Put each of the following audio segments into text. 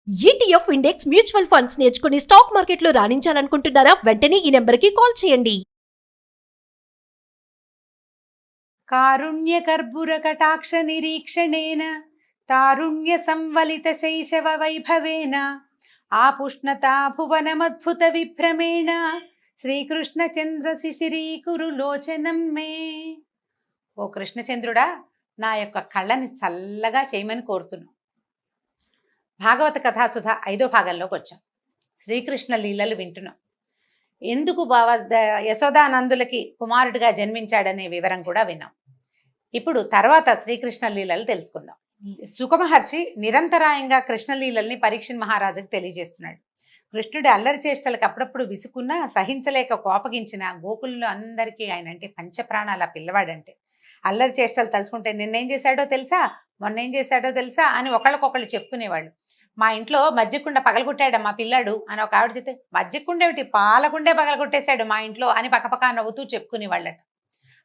ETF index mutual funds నేర్చుకుని stock మార్కెట్లో రాణించాలనుకుంటున్నారా? వెంటనే ఈ నెంబర్కి కాల్ చేయండి. కారుణ్య కర్పూర కటాక్ష నిరీక్షణేన తారుణ్య సంవలిత శైశవ వైభవేన ఆపుష్ణతా భువనమద్భుత విభ్రమేణ శ్రీకృష్ణ చంద్ర శిశిరీకురు లోచనం మే. ఓ కృష్ణచంద్రుడా, నా యొక్క కళ్ళని చల్లగా చేయమని కోరుతున్నాను. భాగవత కథాసుధ 5వ భాగంలోకి వచ్చాం. శ్రీకృష్ణ లీలలు వింటున్నాం. ఎందుకు యశోదానందులకి కుమారుడిగా జన్మించాడనే వివరం కూడా విన్నాం. ఇప్పుడు తర్వాత శ్రీకృష్ణ లీలలు తెలుసుకుందాం. సుఖమహర్షి నిరంతరాయంగా కృష్ణలీలల్ని పరీక్షణ్ మహారాజుకి తెలియజేస్తున్నాడు. కృష్ణుడి అల్లరి చేష్టలకు అప్పుడప్పుడు విసుకున్నా సహించలేక కోపగించిన గోకులంలో అందరికీ ఆయన అంటే పంచప్రాణాల పిల్లవాడంటే. అల్లరి చేష్టలు తలుచుకుంటే నిన్నేం చేశాడో తెలుసా, మొన్నేం చేశాడో తెలుసా అని ఒకళ్ళకొకళ్ళు చెప్పుకునేవాళ్ళు. మా ఇంట్లో మజ్జిగకుండ పగలగొట్టాడు మా పిల్లాడు అని ఒక ఆవిడ చెప్తే, మజ్జిగకుండ ఏమిటి, పాలకుండే పగలగొట్టేశాడు మా ఇంట్లో అని పక్కపక్క నవ్వుతూ చెప్పుకునేవాళ్ళట.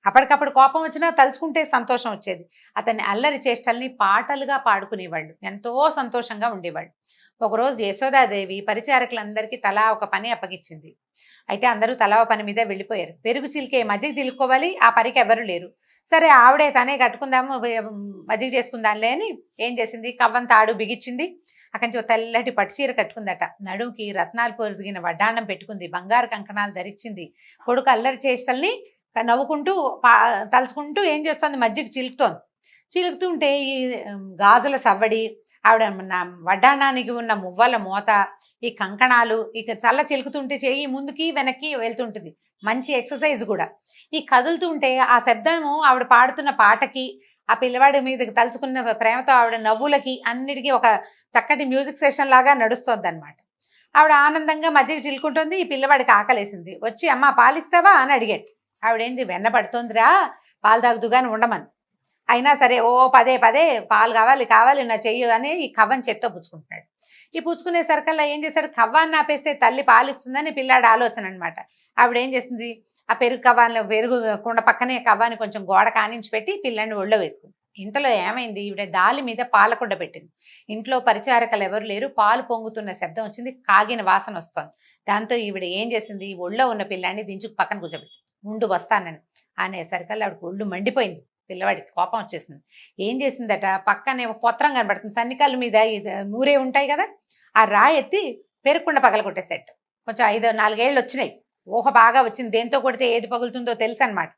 అప్పటికప్పుడు కోపం వచ్చినా తలుచుకుంటే సంతోషం వచ్చేది. అతన్ని అల్లరి చేష్టల్ని పాటలుగా పాడుకునేవాళ్ళు, ఎంతో సంతోషంగా ఉండేవాళ్ళు. ఒకరోజు యశోదాదేవి పరిచారకులందరికీ తలా ఒక పని అప్పగించింది. అయితే అందరూ తలా ఒక పని మీద వెళ్ళిపోయారు. పెరుగు చిలికే మజ్జిగ చిలుక్కోవాలి, ఆ పనికి ఎవరు లేరు. సరే ఆవిడే తనే కట్టుకుందాము, మజ్జిగ చేసుకుందాంలే అని ఏం చేసింది, కవ్వం తాడు బిగించింది. అక్కడి నుంచి తెల్లటి పట్టుచీర కట్టుకుందట. నడుముకి రత్నాలు పొదిగిన వడ్డాణం పెట్టుకుంది, బంగారు కంకణాలు ధరించింది. కొడుకు అల్లరి చేష్టల్ని నవ్వుకుంటూ తలుచుకుంటూ ఏం చేస్తోంది, మజ్జిగ చిలుకుతోంది. చిలుకుతుంటే ఈ గాజుల సవ్వడి, ఆవిడ వడ్డాణానికి ఉన్న మువ్వల మోత, ఈ కంకణాలు ఇక చల్ల చిలుకుతుంటే చేయి ముందుకి వెనక్కి వెళ్తుంటుంది. మంచి ఎక్సర్సైజ్ కూడా. ఈ కదులుతుంటే ఆ శబ్దము ఆవిడ పాడుతున్న పాటకి, ఆ పిల్లవాడి మీదకి తలుచుకున్న ప్రేమతో ఆవిడ నవ్వులకి అన్నిటికీ ఒక చక్కటి మ్యూజిక్ సెషన్ లాగా నడుస్తుంది అనమాట. ఆవిడ ఆనందంగా మజ్జిగ చిలుకుంటుంది. ఈ పిల్లవాడికి ఆకలేసింది. వచ్చి అమ్మ పాలిస్తావా అని అడిగాడు. ఆవిడేంది, వెన్న పడుతోందిరా, పాలు తాగుతుగాని ఉండమని. అయినా సరే ఓ పదే పదే పాలు కావాలి కావాలి నా చెయ్యి అని ఈ కవ్వని చేత్తో పుచ్చుకుంటున్నాడు. ఈ పుచ్చుకునే సరికల్లా ఏం చేశాడు, కవ్వాన్ని ఆపేస్తే తల్లి పాలిస్తుందని పిల్లాడి ఆలోచన అనమాట. ఆవిడ ఏం చేసింది, ఆ పెరుగు కుండ పక్కనే కవ్వాన్ని కొంచెం గోడ కానించి పెట్టి పిల్లాడిని ఒళ్ళో వేసుకుంది. ఇంతలో ఏమైంది, ఈవిడ దాలి మీద పాలకుండ పెట్టింది. ఇంట్లో పరిచారకులు ఎవరు లేరు. పాలు పొంగుతున్న శబ్దం వచ్చింది, కాగిన వాసన వస్తోంది. దాంతో ఈవిడ ఏం చేసింది, ఒళ్ళో ఉన్న పిల్లాడిని దించుకు పక్కన కూర్చోబెట్టింది. ముందు వస్తానని అనేసరికల్లా ఆవిడకి ఒళ్ళు మండిపోయింది. పిల్లవాడికి కోపం వచ్చేసింది. ఏం చేసిందట, పక్కనే పొత్రం కనబడుతుంది, సన్నికల్లు మీద నూరే ఉంటాయి కదా, ఆ రాయి ఎత్తి పెరుక్కుండ పగలగొట్టేసేట. కొంచెం 4 ఏళ్ళు వచ్చినాయి, ఊహ బాగా వచ్చింది. దేంతో కొడితే ఏది పగులుతుందో తెలుసు అనమాట.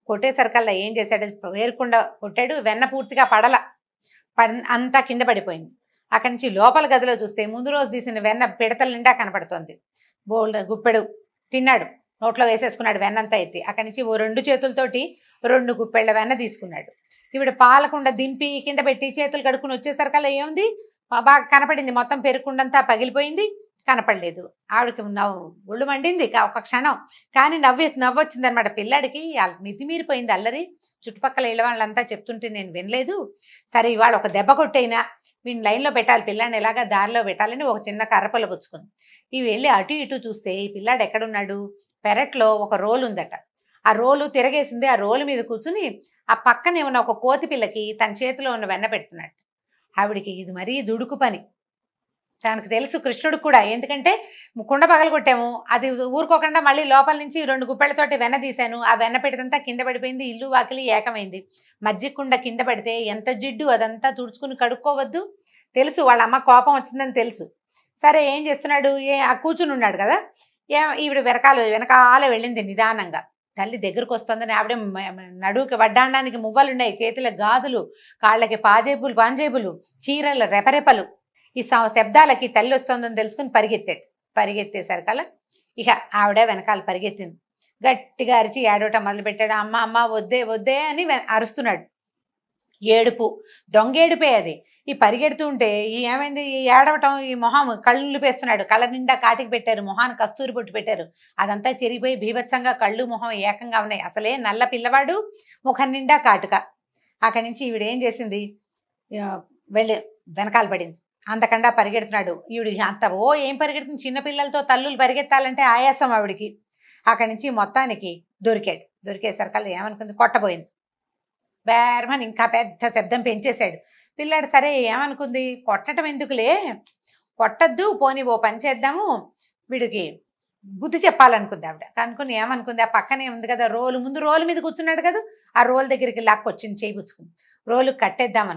కొట్టేసరికల్లా ఏం చేశాడు, పేరుకుండ కొట్టాడు. వెన్న పూర్తిగా అంతా కింద పడిపోయింది. అక్కడి నుంచి లోపల గదిలో చూస్తే ముందు రోజు తీసిన వెన్న పిడతల నిండా కనపడుతోంది. బోల్డ్ గుప్పెడు తిన్నాడు, నోట్లో వేసేసుకున్నాడు వెన్నంతా ఎత్తి. అక్కడి నుంచి 2 చేతులతోటి 2 గుప్పెళ్ళ వెన్న తీసుకున్నాడు. ఈవిడ పాలకుండ దింపి కింద పెట్టి చేతులు కడుక్కుని వచ్చేసరికల్లా ఏముంది, బాగా కనపడింది. మొత్తం పెరుకుండంతా పగిలిపోయింది, కనపడలేదు. ఆవిడకి ఒళ్ళు మండింది ఒక క్షణం. కానీ నవ్వొచ్చింది అనమాట. పిల్లాడికి మితిమీరిపోయింది అల్లరి. చుట్టుపక్కల ఇళ్ళ వాళ్ళంతా చెప్తుంటే నేను వినలేదు. సరే ఇవాళ ఒక దెబ్బ కొట్టైనా వీడిని లైన్లో పెట్టాలి, పిల్లాడిని ఎలాగా దారిలో పెట్టాలని ఒక చిన్న కర్రపొల పుచ్చుకుంది. ఇవి వెళ్ళి అటు ఇటు చూస్తే ఈ పిల్లాడు ఎక్కడున్నాడు, పెరట్లో ఒక రోలు ఉందట. ఆ రోలు తిరగేసింది. ఆ రోలు మీద కూర్చుని ఆ పక్కనే ఉన్న ఒక కోతి పిల్లకి తన చేతిలో ఉన్న వెన్న పెడుతున్నాడు. ఆవిడికి ఇది మరీ దుడుకు పని. తనకు తెలుసు కృష్ణుడికి కూడా, ఎందుకంటే కుండ పగలగొట్టాము, అది ఊరుకోకుండా మళ్ళీ లోపల నుంచి 2 గుప్పెళ్లతోటి వెన్న తీశాను. ఆ వెన్న పెట్టదంతా కింద పడిపోయింది, ఇల్లు వాకిలి ఏకమైంది. మజ్జిగ కుండ కింద పడితే ఎంత జిడ్డు, అదంతా తుడుచుకుని కడుక్కోవద్దు. తెలుసు వాళ్ళ అమ్మ కోపం వచ్చిందని తెలుసు. సరే ఏం చేస్తున్నాడు, ఆ కూర్చుని ఉన్నాడు కదా, ఈవిడ వెనకాల వెళ్ళింది నిదానంగా. తల్లి దగ్గరకు వస్తుందని ఆవిడ నడువుకి వడ్డాండానికి మువ్వలున్నాయి, చేతుల గాజులు, కాళ్ళకి పాంజేబులు, చీరల రెపరెపలు. ఈ శబ్దాలకి తల్లి వస్తుందని తెలుసుకుని పరిగెత్తేసరికల్లా ఇక ఆవిడ వెనకాల పరిగెత్తింది. గట్టిగా అరిచి ఏడవటం మొదలుపెట్టాడు. అమ్మ అమ్మ వద్దే వద్దే అని అరుస్తున్నాడు. ఏడుపు, దొంగేడుపే అది. ఈ పరిగెడుతూ ఉంటే ఏమైంది, ఈ ఏడవటం, ఈ మొహం కళ్ళు పేస్తున్నాడు. కళ్ళ నిండా కాటికి పెట్టారు, మొహాన్ని కస్తూరి పొట్టు పెట్టారు. అదంతా చెరిగిపోయి బీభత్సంగా కళ్ళు మొహం ఏకంగా ఉన్నాయి. అసలే నల్ల పిల్లవాడు, ముఖం నిండా కాటుక. అక్కడి నుంచి ఈవిడ ఏం చేసింది, వెళ్ళి వెనకాల పడింది. అంతకండా పరిగెడుతున్నాడు. ఈవిడ ఏం పరిగెడుతుంది, చిన్నపిల్లలతో తల్లులు పరిగెత్తాలంటే ఆయాసం ఆవిడికి. అక్కడి నుంచి మొత్తానికి దొరికేసరికల్లా ఏమనుకుంది, కొట్టబోయింది. బేర్మని ఇంకా పెద్ద శబ్దం పెంచేశాడు పిల్లాడు. సరే ఏమనుకుంది, కొట్టడం ఎందుకులే, కొట్టద్దు, పోనీ ఓ పని చేద్దాము, వీడికి బుద్ధి చెప్పాలనుకుంది ఆవిడ. కనుక్కుని ఏమనుకుంది, ఆ పక్కనే ఉంది కదా రోలు, ముందు రోలు మీద కూర్చున్నాడు కదా, ఆ రోల్ దగ్గరికి లాక్కొచ్చింది, చేయి పుచ్చుకుంది. రోలు కట్టేద్దాం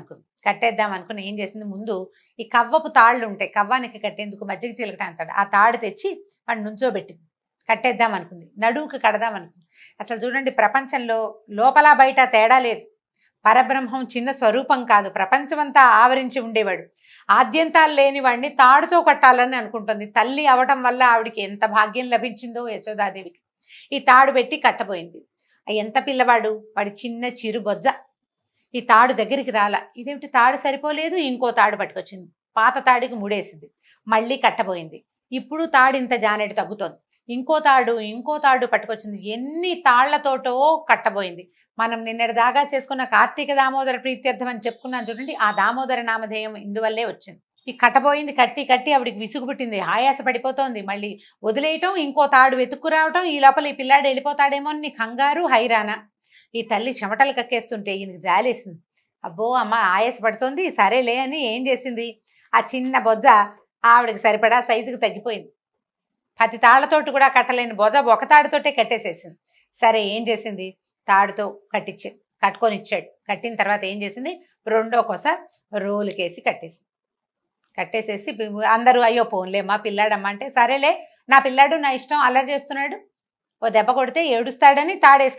అనుకుని ఏం చేసింది, ముందు ఈ కవ్వపు తాళ్ళు ఉంటాయి, కవ్వానికి కట్టేందుకు మజ్జిగ చిలకట అంటాడు, ఆ తాడు తెచ్చి వాడు నుంచోబెట్టింది. కట్టేద్దాం అనుకుంది, నడువుకి కడదాం అనుకుంది. అసలు చూడండి, ప్రపంచంలో లోపల బయట తేడా లేదు. పరబ్రహ్మం చిన్న స్వరూపం కాదు, ప్రపంచమంతా ఆవరించి ఉండేవాడు. ఆద్యంతాలు లేని వాడిని తాడుతో కట్టాలని అనుకుంటుంది. తల్లి అవటం వల్ల ఆవిడికి ఎంత భాగ్యం లభించిందో యశోదాదేవికి. ఈ తాడు పెట్టి కట్టబోయింది. ఎంత పిల్లవాడు, వాడి చిన్న చిరు బొజ్జ. ఈ తాడు దగ్గరికి రాల, ఇదేమిటి తాడు సరిపోలేదు, ఇంకో తాడు పట్టుకొచ్చింది, పాత తాడికి ముడేసింది, మళ్ళీ కట్టబోయింది. ఇప్పుడు తాడు ఇంత జానెడు తగ్గుతోంది, ఇంకో తాడు పట్టుకొచ్చింది, ఎన్ని తాళ్లతోటో కట్టబోయింది. మనం నిన్నటి దాకా చేసుకున్న కార్తీక దామోదర ప్రీత్యర్థం అని చెప్పుకున్నాను చూడండి, ఆ దామోదర నామధేయం ఇందువల్లే వచ్చింది. ఈ కట్టబోయింది, కట్టి ఆవిడికి విసుగు పుట్టింది, ఆయాస పడిపోతోంది. మళ్ళీ వదిలేయటం, ఇంకో తాడు వెతుక్కురావటం, ఈ లోపల ఈ పిల్లాడు వెళ్ళిపోతాడేమో అని కంగారు, హైరానా. ఈ తల్లి చెమటలు కక్కేస్తుంటే ఈయనకి జాలేసింది. అబ్బో అమ్మ ఆయాస పడుతోంది, సరేలే అని ఏం చేసింది, ఆ చిన్న బొజ్జ ఆవిడకి సరిపడా సైజుకి తగ్గిపోయింది. 10 తాళ్లతోటి కూడా కట్టలేని బొజ్జ ఒక తాడుతోటే కట్టేసేసింది. సరే ఏం చేసింది, తాడుతో కట్టుకొని ఇచ్చాడు. కట్టిన తర్వాత ఏం చేసింది, రెండో కొస రోలుకేసి కట్టేసేసి అందరూ అయ్యో పోన్లేమ్మా పిల్లాడమ్మా అంటే, సరేలే నా పిల్లాడు నా ఇష్టం, అల్లరి చేస్తున్నాడు, ఓ దెబ్బ కొడితే ఏడుస్తాడని తాడేసి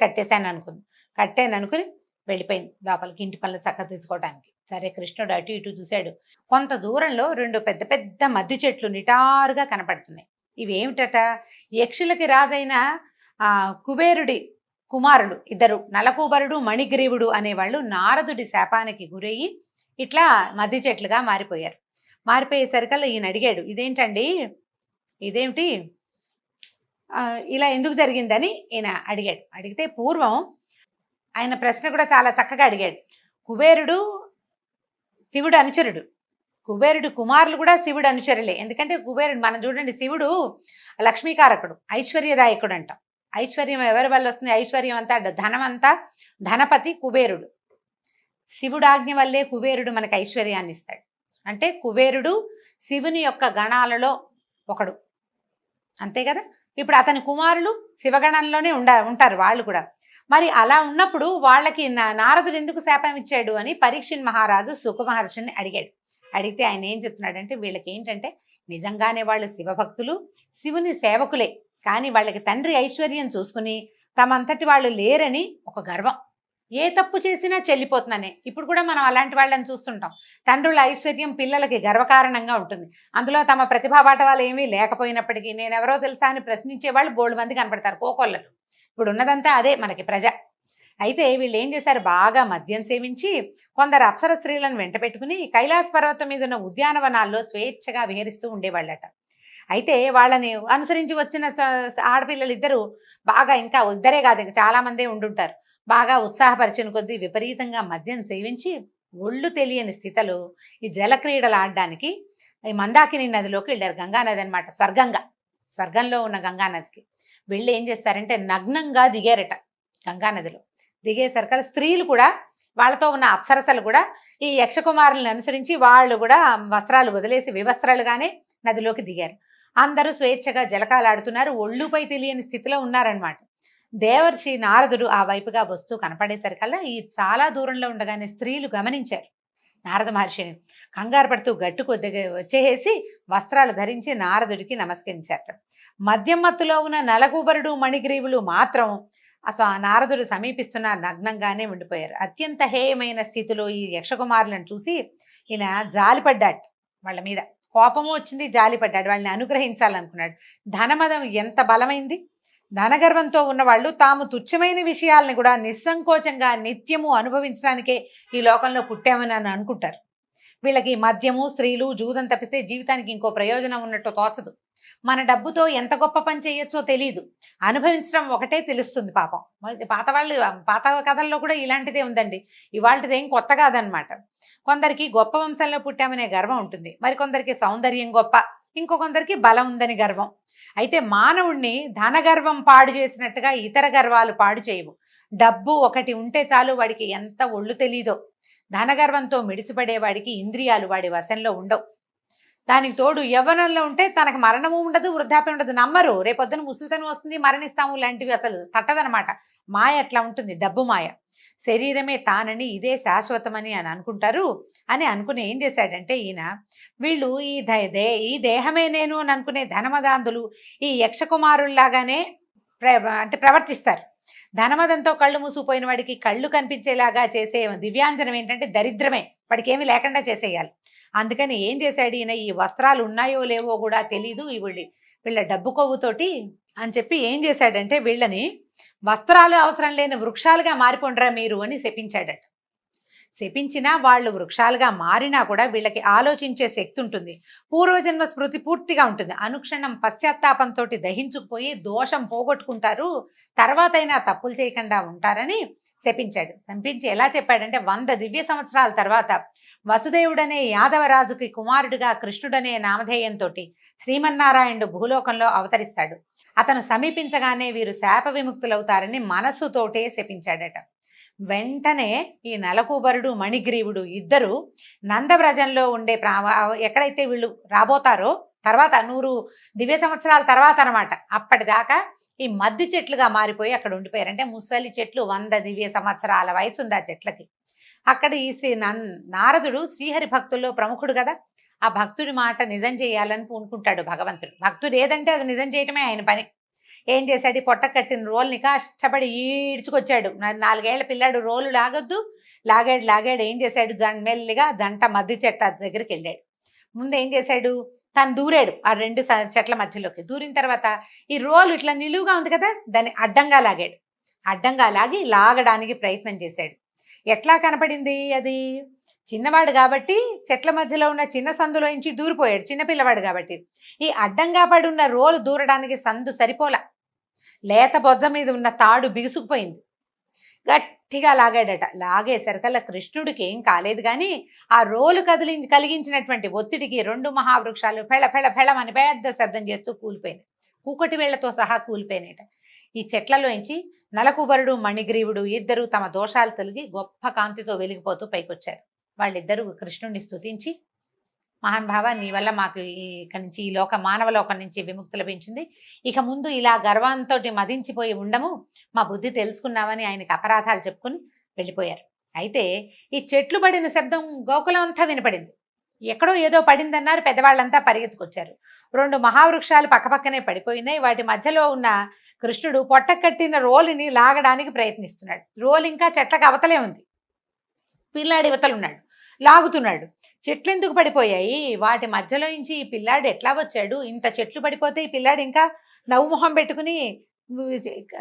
కట్టేననుకుని వెళ్ళిపోయింది లోపలికి, ఇంటి పనులు చక్క తెచ్చుకోవడానికి. సరే కృష్ణుడు అటు ఇటు చూశాడు. కొంత దూరంలో 2 పెద్ద పెద్ద మద్ది చెట్లు నిటారుగా కనపడుతున్నాయి. ఇవేమిటట, యక్షులకి రాజైన కుబేరుడి కుమారులు ఇద్దరు, నలకూబరుడు మణిగ్రీవుడు అనేవాళ్ళు నారదుడి శాపానికి గురయ్యి ఇట్లా మద్ది చెట్లుగా మారిపోయేసరికల్లా ఈయన అడిగాడు, ఇదేమిటి ఇలా ఎందుకు జరిగిందని ఈయన అడిగాడు. అడిగితే పూర్వం ఆయన ప్రశ్న కూడా చాలా చక్కగా అడిగాడు. కుబేరుడు శివుడు అనుచరుడు, కుబేరుడు కుమారులు కూడా శివుడు అనుచరులే. ఎందుకంటే కుబేరుడు మనం చూడండి, శివుడు లక్ష్మీకారకుడు, ఐశ్వర్యదాయకుడు అంటాం. ఐశ్వర్యం ఎవరి వల్ల వస్తుంది, ఐశ్వర్యం అంతా ధనం అంతా ధనపతి కుబేరుడు. శివుడాజ్ఞ వల్లే కుబేరుడు మనకు ఐశ్వర్యాన్ని ఇస్తాడు. అంటే కుబేరుడు శివుని యొక్క గణాలలో ఒకడు, అంతే కదా. ఇప్పుడు అతని కుమారులు శివగణంలోనే ఉంటారు వాళ్ళు కూడా. మరి అలా ఉన్నప్పుడు వాళ్ళకి నారదుడు ఎందుకు శాపం ఇచ్చాడు అని పరీక్షిన్ మహారాజు సుఖ మహర్షిని అడిగితే ఆయన ఏం చెప్తున్నాడంటే, వీళ్ళకి ఏంటంటే నిజంగానే వాళ్ళు శివభక్తులు, శివుని సేవకులే, కానీ వాళ్ళకి తండ్రి ఐశ్వర్యం చూసుకుని తమంతటి వాళ్ళు లేరని ఒక గర్వం, ఏ తప్పు చేసినా చెల్లిపోతున్నానే. ఇప్పుడు కూడా మనం అలాంటి వాళ్ళని చూస్తుంటాం. తండ్రుల ఐశ్వర్యం పిల్లలకి గర్వకారణంగా ఉంటుంది. అందులో తమ ప్రతిభా పాఠవాలు ఏమీ లేకపోయినప్పటికీ నేనెవరో తెలుసా అని ప్రశ్నించే వాళ్ళు బోల్డ్ మంది కనపడతారు, కోకొల్లలు. ఇప్పుడు ఉన్నదంతా అదే మనకి ప్రజ. అయితే వీళ్ళు ఏం చేశారు, బాగా మద్యం సేవించి కొందరు అప్సర స్త్రీలను వెంట పెట్టుకుని కైలాస పర్వతం మీద ఉన్న ఉద్యానవనాల్లో స్వేచ్ఛగా విహరిస్తూ ఉండేవాళ్ళట. అయితే వాళ్ళని అనుసరించి వచ్చిన ఆడపిల్లలు ఇద్దరు బాగా, ఇంకా ఇద్దరే కాదు ఇంకా చాలా మందే ఉండుంటారు, బాగా ఉత్సాహపరిచిన కొద్దీ విపరీతంగా మద్యం సేవించి ఒళ్ళు తెలియని స్థితిలో ఈ జలక్రీడలు ఆడడానికి ఈ మందాకిని నదిలోకి వెళ్ళారు. గంగానది అనమాట, స్వర్గంలో ఉన్న గంగానదికి వెళ్ళి ఏం చేస్తారంటే నగ్నంగా దిగారట గంగానదిలో. దిగేసరికల్ స్త్రీలు కూడా, వాళ్ళతో ఉన్న అప్సరసలు కూడా ఈ యక్షకుమారులను అనుసరించి వాళ్ళు కూడా వస్త్రాలు వదిలేసి వివస్త్రాలుగానే నదిలోకి దిగారు. అందరూ స్వేచ్ఛగా జలకాలాడుతున్నారు, ఒళ్ళుపై తెలియని స్థితిలో ఉన్నారనమాట. దేవర్షి నారదుడు ఆ వైపుగా వస్తూ కనపడేసరికల్లా ఈ చాలా దూరంలో ఉండగానే స్త్రీలు గమనించారు నారద మహర్షిని. కంగారు పడుతూ గట్టు కొద్దిగా వచ్చేసి వస్త్రాలు ధరించి నారదుడికి నమస్కరించారట. మద్యం మత్తులో ఉన్న నలకూబరుడు మణిగ్రీవులు మాత్రం అసలు నారదుడు సమీపిస్తున్న నగ్నంగానే ఉండిపోయారు. అత్యంత హేయమైన స్థితిలో ఈ యక్షకుమారులను చూసి ఈయన జాలిపడ్డాడు, వాళ్ళ మీద కోపము వచ్చింది, జాలిపడ్డాడు, వాళ్ళని అనుగ్రహించాలనుకున్నాడు. ధనమదం ఎంత బలమైంది. ధనగర్వంతో ఉన్నవాళ్ళు తాము తుచ్చమైన విషయాలను కూడా నిస్సంకోచంగా నిత్యము అనుభవించడానికే ఈ లోకంలో పుట్టామని అని అనుకుంటారు. వీళ్ళకి మద్యము, స్త్రీలు, జూదం తప్పితే జీవితానికి ఇంకో ప్రయోజనం ఉన్నట్టు తోచదు. మన డబ్బుతో ఎంత గొప్ప పని చేయొచ్చో తెలియదు, అనుభవించడం ఒకటే తెలుస్తుంది. పాపం పాత కథల్లో కూడా ఇలాంటిదే ఉందండి, ఇవాళదేం కొత్త కాదనమాట. కొందరికి గొప్ప వంశంలో పుట్టామనే గర్వం ఉంటుంది, మరి కొందరికి సౌందర్యం గొప్ప, ఇంకొందరికి బలం ఉందని గర్వం. అయితే మానవుడిని ధనగర్వం పాడు చేసినట్టుగా ఇతర గర్వాలు పాడు చేయవు. డబ్బు ఒకటి ఉంటే చాలు, వాడికి ఎంత ఒళ్ళు తెలీదో. ధనగర్వంతో మిడిసిపడేవాడికి ఇంద్రియాలు వాడి వశంలో ఉండవు. దానికి తోడు యవ్వనంలో ఉంటే తనకు మరణము ఉండదు, వృద్ధాప్యం ఉండదు. నమ్మరు, రేపొద్దున ముసలితనం వస్తుంది, మరణిస్తాము లాంటివి అసలు తట్టదనమాట. మాయ అట్లా ఉంటుంది, డబ్బు మాయ. శరీరమే తానని, ఇదే శాశ్వతమని అని అనుకుంటారు. అని అనుకుని ఏం చేశాడంటే ఈయన, వీళ్ళు ఈ దేహమే నేను అని అనుకునే ధనమదాంధులు ఈ యక్షకుమారుల్లాగానే అంటే ప్రవర్తిస్తారు. ధనమదంతో కళ్ళు మూసుకుపోయిన వాడికి కళ్ళు కనిపించేలాగా చేసే దివ్యాంజనం ఏంటంటే దరిద్రమే, వాడికి ఏమీ లేకుండా చేసేయాలి. అందుకని ఏం చేశాడు ఈయన, ఈ వస్త్రాలు ఉన్నాయో లేవో కూడా తెలీదు వీళ్ళ డబ్బు కొవ్వుతోటి అని చెప్పి ఏం చేశాడంటే వీళ్ళని వస్త్రాలు అవసరం లేని వృక్షాలుగా మారిపోండ్రా మీరు అని శపించాడట. శపించినా వాళ్ళు వృక్షాలుగా మారినా కూడా వీళ్ళకి ఆలోచించే శక్తి ఉంటుంది, పూర్వజన్మ స్మృతి పూర్తిగా ఉంటుంది. అనుక్షణం పశ్చాత్తాపంతో దహించుకుపోయి దోషం పోగొట్టుకుంటారు, తర్వాతైనా తప్పులు చేయకుండా ఉంటారని శపించాడు. శపించి ఎలా చెప్పాడంటే 100 దివ్య సంవత్సరాల తర్వాత వసుదేవుడనే యాదవరాజుకి కుమారుడిగా కృష్ణుడనే నామధేయంతో శ్రీమన్నారాయణుడు భూలోకంలో అవతరిస్తాడు. అతను సమీపించగానే వీరు శాప విముక్తులవుతారని మనస్సుతోటే శపించాడట. వెంటనే ఈ నలకూబరుడు మణిగ్రీవుడు ఇద్దరు నందవ్రజంలో ఉండే ఎక్కడైతే వీళ్ళు రాబోతారో తర్వాత 100 దివ్య సంవత్సరాల తర్వాత అనమాట, అప్పటిదాకా ఈ మద్ది చెట్లుగా మారిపోయి అక్కడ ఉండిపోయారు. అంటే ముసలి చెట్లు, 100 దివ్య సంవత్సరాల వయసు ఉంది ఆ చెట్లకి. అక్కడ ఈ నారదుడు శ్రీహరి భక్తుల్లో ప్రముఖుడు కదా, ఆ భక్తుడి మాట నిజం చేయాలని పూనుకుంటాడు భగవంతుడు. భక్తుడు ఏదంటే అది నిజం చేయటమే ఆయన పని. ఏం చేశాడు, ఈ పొట్ట కట్టిన రోల్ని కష్టపడి ఈడ్చుకొచ్చాడు. 4 ఏళ్ల పిల్లాడు రోలు లాగొద్దు, లాగాడు. ఏం చేశాడు, మెల్లిగా జంట మద్ది చెట్ల దగ్గరికి వెళ్ళాడు. ముందు ఏం చేశాడు, తను దూరాడు ఆ 2 చెట్ల మధ్యలోకి. దూరిన తర్వాత ఈ రోలు ఇట్లా నిలువుగా ఉంది కదా, దాన్ని అడ్డంగా లాగాడు. అడ్డంగా లాగడానికి ప్రయత్నం చేశాడు. ఎట్లా కనపడింది అది, చిన్నవాడు కాబట్టి చెట్ల మధ్యలో ఉన్న చిన్న సందులో నుంచి దూరిపోయాడు, చిన్నపిల్లవాడు కాబట్టి. ఈ అడ్డంగా పడి ఉన్న రోలు దూరడానికి సందు సరిపోలా, లేత బొజ్జ మీద ఉన్న తాడు బిగుసుకుపోయింది. గట్టిగా లాగాడట. లాగేసరికల్లా కృష్ణుడికి ఏం కాలేదు, కానీ ఆ రోలు కలిగించినటువంటి ఒత్తిడికి 2 మహావృక్షాలు ఫెళమని పెద్ద శబ్దం చేస్తూ కూలిపోయినాయి. కూకటి వేళ్లతో సహా కూలిపోయినాయట. ఈ చెట్లలోంచి నలకుబరుడు మణిగ్రీవుడు ఇద్దరు తమ దోషాలు తొలగి గొప్ప కాంతితో వెలిగిపోతూ పైకొచ్చారు. వాళ్ళిద్దరూ కృష్ణుడిని స్తుతించి, మహానుభావ నీ వల్ల మాకు ఇక్కడి నుంచి ఈ మానవలోకం నుంచి విముక్తి లభించింది, ఇక ముందు ఇలా గర్వంతో మదించిపోయి ఉండము, మా బుద్ధి తెలుసుకున్నామని ఆయనకి అపరాధాలు చెప్పుకుని వెళ్ళిపోయారు. అయితే ఈ చెట్లు పడిన శబ్దం గోకులం అంతా వినపడింది. ఎక్కడో ఏదో పడిందన్నారు, పెద్దవాళ్ళంతా పరిగెత్తుకొచ్చారు. 2 మహావృక్షాలు పక్కపక్కనే పడిపోయినాయి. వాటి మధ్యలో ఉన్న కృష్ణుడు పొట్ట కట్టిన రోలుని లాగడానికి ప్రయత్నిస్తున్నాడు. రోలు ఇంకా చెట్లకు అవతలే ఉంది, పిల్లాడి ఇవతలున్నాడు, లాగుతున్నాడు. చెట్లు ఎందుకు పడిపోయాయి, వాటి మధ్యలో నుంచి ఈ పిల్లాడు ఎట్లా వచ్చాడు, ఇంత చెట్లు పడిపోతే ఈ పిల్లాడు ఇంకా నవ్వు మొహం పెట్టుకుని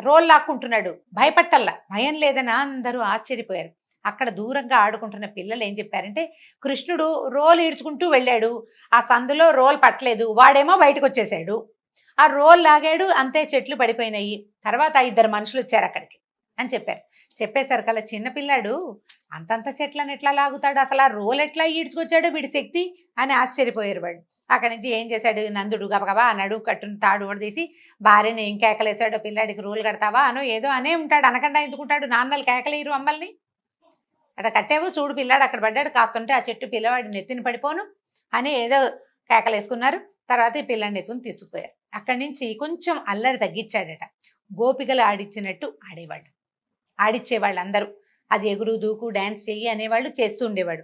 రోల్ లాక్కుంటున్నాడు. భయపట్టల్లా, భయం లేదని అందరూ ఆశ్చర్యపోయారు. అక్కడ దూరంగా ఆడుకుంటున్న పిల్లలు ఏం చెప్పారంటే, కృష్ణుడు రోల్ ఈడ్చుకుంటూ వెళ్ళాడు, ఆ సందులో రోల్ పట్టలేదు, వాడేమో బయటకు వచ్చేసాడు, ఆ రోల్ లాగాడు, అంతే చెట్లు పడిపోయినాయి. తర్వాత 2 మనుషులు వచ్చారు అక్కడికి అని చెప్పారు. చెప్పేసరికల్లా చిన్నపిల్లాడు అంతంత చెట్లను ఎట్లా లాగుతాడు, అసలు ఆ రోల్ ఎట్లా ఈడ్చుకొచ్చాడు, వీడి శక్తి అని ఆశ్చర్యపోయారు వాళ్ళు. అక్కడి నుంచి ఏం చేశాడు నందుడు, గబగబా అన్నాడు, కట్టును తాడు ఓడదీసి భార్యని ఏం కేకలేసాడో, పిల్లాడికి రోల్ కడతావా అనో ఏదో అనే ఉంటాడు, అనకుండా ఎందుకుంటాడు, నాన్నలు కేకలేరు అమ్మల్ని, అట్లా కట్టేవో చూడు పిల్లాడు అక్కడ పడ్డాడు, కాస్తుంటే ఆ చెట్టు పిల్లవాడి నెత్తిని పడిపోను అని ఏదో కేకలేసుకున్నారు. తర్వాత ఈ పిల్లాడిని ఎత్తుకుని తీసుకుపోయారు. అక్కడి నుంచి కొంచెం అల్లరి తగ్గించాడట. గోపికలు ఆడిచ్చినట్టు ఆడిచ్చేవాళ్ళు అందరూ, అది ఎగురు దూకు డ్యాన్స్ చెయ్యి అనేవాళ్ళు, చేస్తూ ఉండేవాడు.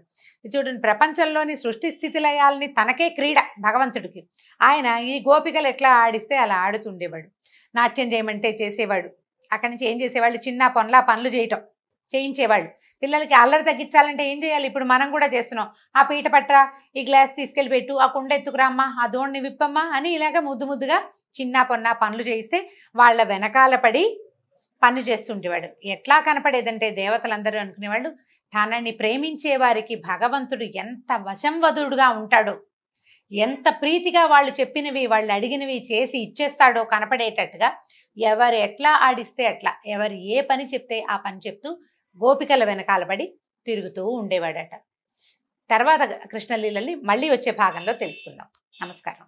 చూడండి, ప్రపంచంలోని సృష్టి స్థితి లయాల్ని తనకే క్రీడ భగవంతుడికి. ఆయన ఈ గోపికలు ఎట్లా ఆడిస్తే అలా ఆడుతుండేవాడు. నాట్యం చేయమంటే చేసేవాడు. అక్కడి నుంచి ఏం చేసేవాళ్ళు, చిన్న పనులు చేయించేవాళ్ళు. పిల్లలకి అల్లరి తగ్గించాలంటే ఏం చేయాలి, ఇప్పుడు మనం కూడా చేస్తున్నాం, ఆ పీట పట్రా, ఈ గ్లాస్ తీసుకెళ్ళి పెట్టు, ఆ కుండ ఎత్తుకురామ్మా, ఆ దోణ్ణి విప్పమ్మా అని ఇలాగ ముద్దుగా చిన్న పనులు చేయిస్తే వాళ్ళ వెనకాల పడి పనులు చేస్తుండేవాడు. ఎట్లా కనపడేదంటే దేవతలందరూ అనుకునేవాళ్ళు, తనని ప్రేమించే వారికి భగవంతుడు ఎంత వశంవదుడుగా ఉంటాడో, ఎంత ప్రీతిగా వాళ్ళు చెప్పినవి వాళ్ళు అడిగినవి చేసి ఇచ్చేస్తాడో కనపడేటట్టుగా, ఎవరు ఎట్లా ఆడిస్తే అట్లా, ఎవరు ఏ పని చెప్తే ఆ పని చెప్తూ గోపికల వెనకాల పడి తిరుగుతూ ఉండేవాడట. తర్వాత కృష్ణలీలల్ని మళ్ళీ వచ్చే భాగంలో తెలుసుకుందాం. నమస్కారం.